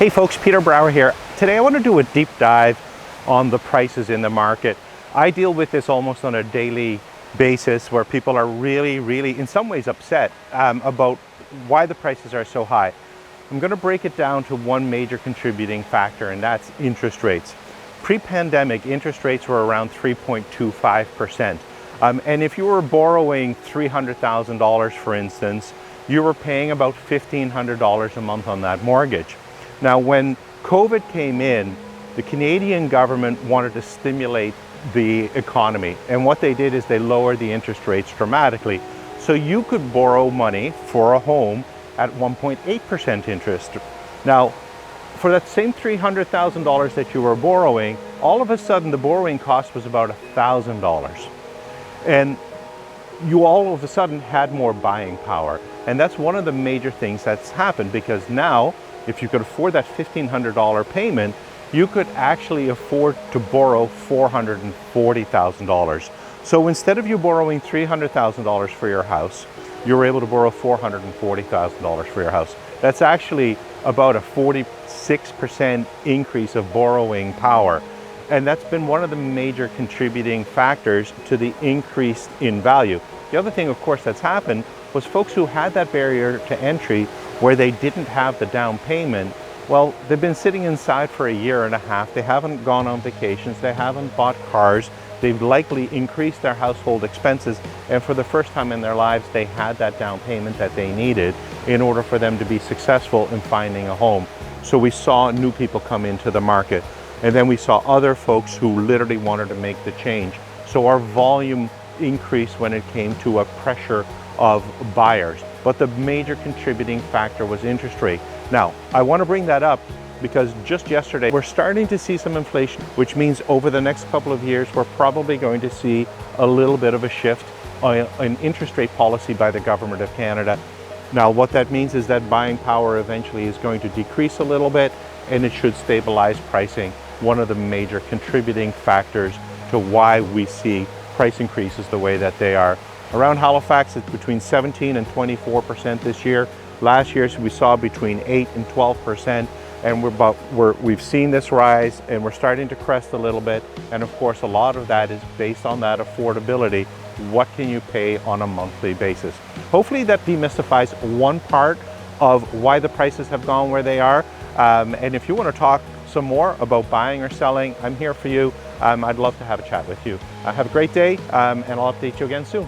Hey folks, Peter Brower here. Today I want to do a deep dive on the prices in the market. I deal with this almost on a daily basis where people are really in some ways upset about why the prices are so high. I'm going to break it down to one major contributing factor, and that's interest rates. Pre-pandemic, interest rates were around 3.25%. And if you were borrowing $300,000, for instance, you were paying about $1,500 a month on that mortgage. Now, when COVID came in, the Canadian government wanted to stimulate the economy. And what they did is they lowered the interest rates dramatically. So you could borrow money for a home at 1.8% interest. Now, for that same $300,000 that you were borrowing, all of a sudden the borrowing cost was about $1,000. And you all of a sudden had more buying power. And that's one of the major things that's happened, because now, if you could afford that $1,500 payment, you could actually afford to borrow $440,000. So instead of you borrowing $300,000 for your house, you were able to borrow $440,000 for your house. That's actually about a 46% increase of borrowing power. And that's been one of the major contributing factors to the increase in value. The other thing, of course, that's happened was folks who had that barrier to entry where they didn't have the down payment, well, they've been sitting inside for a year and a half. They haven't gone on vacations. They haven't bought cars. They've likely increased their household expenses. And for the first time in their lives, they had that down payment that they needed in order for them to be successful in finding a home. So we saw new people come into the market. And then we saw other folks who literally wanted to make the change. So our volume increased when it came to a pressure of buyers. But the major contributing factor was interest rate. Now, I want to bring that up because just yesterday, we're starting to see some inflation, which means over the next couple of years, we're probably going to see a little bit of a shift in interest rate policy by the Government of Canada. Now, what that means is that buying power eventually is going to decrease a little bit, and it should stabilize pricing. One of the major contributing factors to why we see price increases the way that they are. Around Halifax, it's between 17 and 24% this year. Last year, we saw between 8 and 12%, and we've seen this rise, and we're starting to crest a little bit. And of course, a lot of that is based on that affordability. What can you pay on a monthly basis? Hopefully that demystifies one part of why the prices have gone where they are. And if you want to talk some more about buying or selling, I'm here for you. I'd love to have a chat with you. Have a great day, and I'll update you again soon.